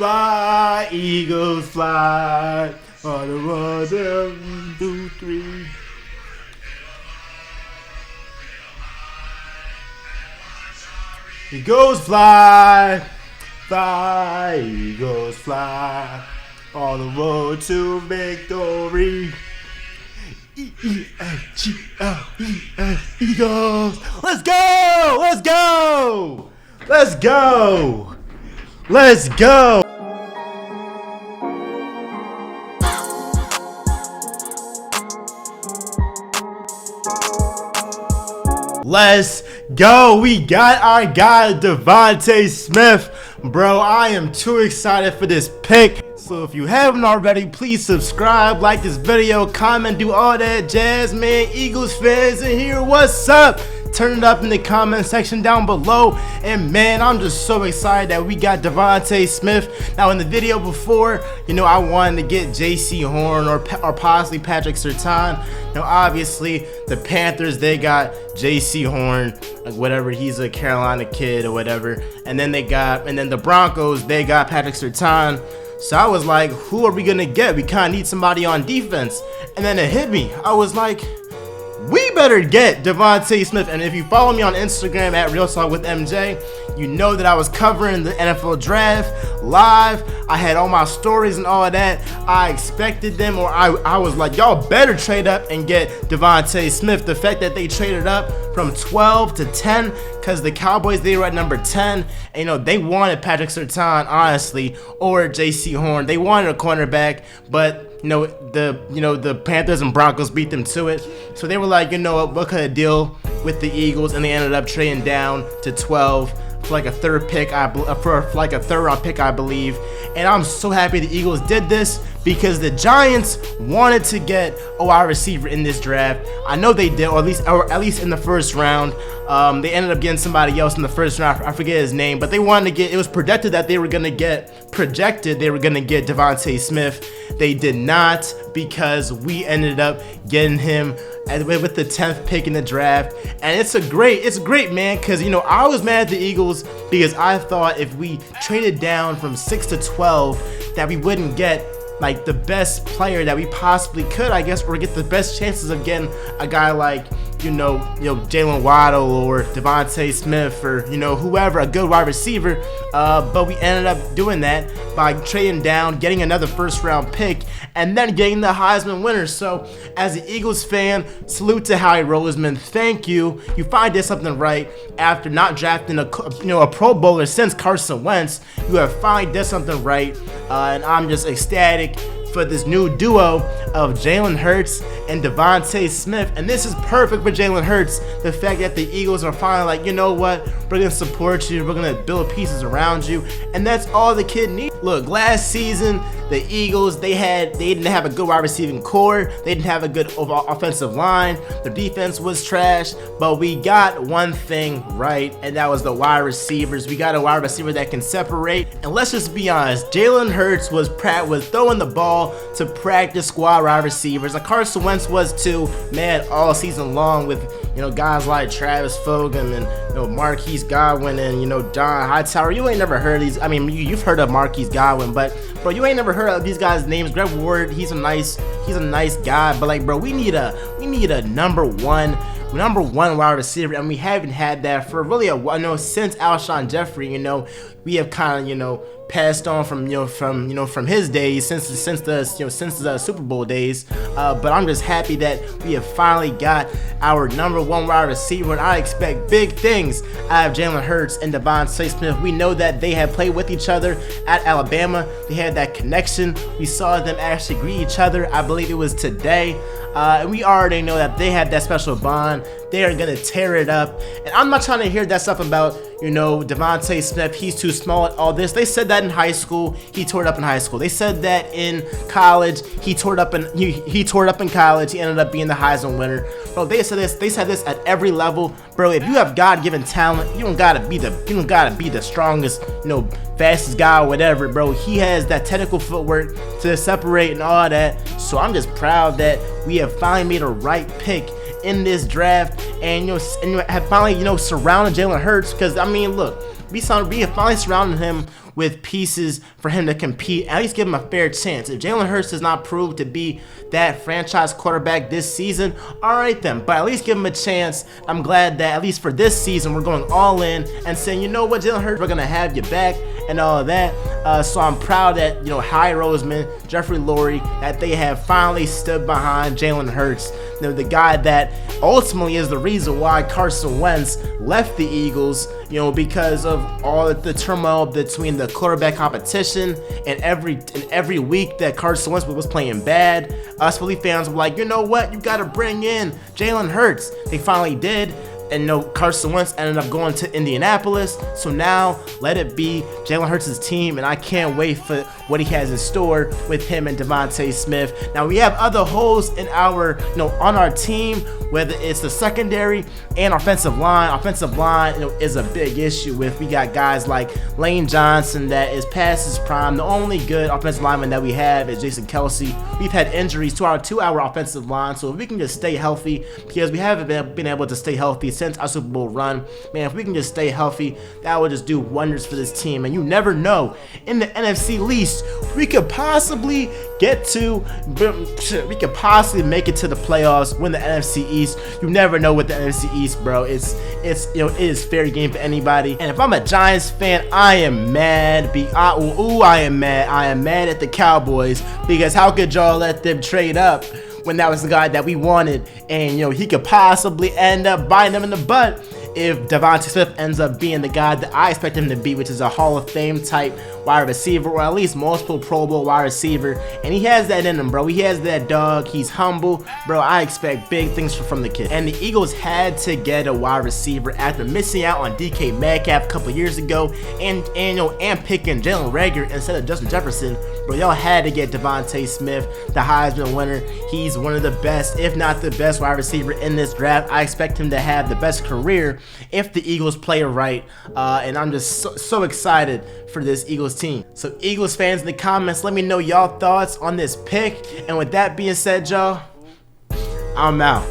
Fly, Eagles, fly. On the 1, 2, 3. Eagles fly, fly, Eagles fly, on the road to victory. E-E-A-G-L-E-S, Eagles. Let's go! Let's go! Let's go! Let's go! Let's go. We got our guy DeVonta Smith. Bro, I am too excited for this pick. So if you haven't already, please subscribe, like this video, comment, do all that jazz, man. Eagles fans in here, what's up? Turn it up in the comment section down below. And man, I'm just so excited that we got DeVonta Smith. Now in the video before, I wanted to get J.C. Horn or possibly Patrick Surtain. Now obviously the Panthers, they got J.C. Horn, like whatever, he's a Carolina kid or whatever. And then the Broncos, they got Patrick Surtain. So I was like, who are we gonna get? We kind of need somebody on defense. And then it hit me. I was like, we better get DeVonta Smith. And if you follow me on Instagram at Real Talk with MJ, you know that I was covering the NFL draft live. I had all my stories and all of that. I expected them, or I was like, y'all better trade up and get DeVonta Smith. The fact that they traded up from 12 to 10, because the Cowboys, they were at number 10, and they wanted Patrick Surtain, honestly, or J.C. Horn. They wanted a cornerback, but the Panthers and Broncos beat them to it. So they were like, what could a deal with the Eagles, and they ended up trading down to 12 for like a third round pick, I believe. And I'm so happy the Eagles did this, because the Giants wanted to get a wide receiver in this draft. I know they did, or at least in the first round. They ended up getting somebody else in the first round. I forget his name, but they wanted to get. It was projected that they were gonna get DeVonta Smith. They did not, because we ended up getting him with the 10th pick in the draft. And it's great, man, because I was mad at the Eagles because I thought if we traded down from 6 to 12 that we wouldn't get like the best player that we possibly could, I guess, or get the best chances of getting a guy like Jalen Waddle or DeVonta Smith, or whoever, a good wide receiver. But we ended up doing that by trading down, getting another first round pick, and then getting the Heisman winner. So as an Eagles fan, salute to Howie Roseman. Thank you. You finally did something right after not drafting a Pro Bowler since Carson Wentz. You have finally did something right, and I'm just ecstatic for this new duo of Jalen Hurts and DeVonta Smith. And this is perfect for Jalen Hurts. The fact that the Eagles are finally like, you know what, we're gonna support you, we're gonna build pieces around you, and that's all the kid needs. Look, last season the Eagles, they didn't have a good wide receiving core, they didn't have a good offensive line, their defense was trash, but we got one thing right, and that was the wide receivers. We got a wide receiver that can separate. And let's just be honest, Jalen Hurts was throwing the ball to practice squad wide receivers, like Carson Wentz was too, man, all season long, with guys like Travis Fulgham and Marquise Godwin and John Hightower. You ain't never heard of these. I mean, you've heard of Marquise Godwin, but bro, you ain't never heard of these guys' names. Greg Ward, he's a nice guy, but like, bro, we need a number one wide receiver, and we haven't had that for really since Alshon Jeffrey. We have kind of passed on from his days, since the Super Bowl days. But I'm just happy that we have finally got our number one wide receiver, and I expect big things out of Jalen Hurts and DeVonta Smith. We know that they have played with each other at Alabama. They had that connection. We saw them actually greet each other, I believe it was today. And we already know that they had that special bond. They are gonna tear it up. And I'm not trying to hear that stuff about, DeVonta Smith, he's too small at all this. They said that in high school, he tore it up in high school. They said that in college, he tore it up in college. He ended up being the Heisman winner. Bro, they said this at every level. Bro, if you have God-given talent, you don't gotta be the strongest, fastest guy or whatever, bro. He has that technical footwork to separate and all that. So I'm just proud that we have finally made a right pick in this draft, and have finally surrounded Jalen Hurts, because I mean, look, we have finally surrounded him with pieces for him to compete. At least give him a fair chance. If Jalen Hurts does not prove to be that franchise quarterback this season, all right then, but at least give him a chance. I'm glad that at least for this season we're going all in and saying, you know what, Jalen Hurts, we're gonna have you back and all of that. So I'm proud that, you know, Hy Roseman, Jeffrey Lurie, that they have finally stood behind Jalen Hurts, you know, the guy that ultimately is the reason why Carson Wentz left the Eagles, you know, because of all the turmoil between the quarterback competition and every week that Carson Wentz was playing bad. Us Philly fans were like, you know what, you got to bring in Jalen Hurts. They finally did. And no, Carson Wentz ended up going to Indianapolis. So now let it be Jalen Hurts' team, and I can't wait for what he has in store with him and DeVonta Smith. Now we have other holes in our, you know, on our team, whether it's the secondary and offensive line. Offensive line, you know, is a big issue with. We got guys like Lane Johnson that is past his prime. The only good offensive lineman that we have is Jason Kelsey. We've had injuries to our offensive line, so if we can just stay healthy, because we haven't been able to stay healthy since our Super Bowl run, man, if we can just stay healthy, that would just do wonders for this team. And you never know, in the NFC least, we could possibly make it to the playoffs, win the NFC East. You never know with the NFC East, bro. It's you know, it is fair game for anybody. And if I'm a Giants fan, I am mad. I am mad. I am mad at the Cowboys, because how could y'all let them trade up when that was the guy that we wanted, and you know, he could possibly end up biting them in the butt if DeVonta Smith ends up being the guy that I expect him to be, which is a Hall of Fame type wide receiver, or at least multiple Pro Bowl wide receiver. And he has that in him, bro. He has that dog. He's humble, bro. I expect big things from the kid. And the Eagles had to get a wide receiver after missing out on DK Metcalf a couple years ago, and picking Jalen Reagor instead of Justin Jefferson. Bro, y'all had to get DeVonta Smith, the Heisman winner. He's one of the best, if not the best, wide receiver in this draft. I expect him to have the best career if the Eagles play right, and I'm just so excited for this Eagles team. So Eagles fans in the comments, let me know y'all thoughts on this pick. And with that being said, y'all, I'm out.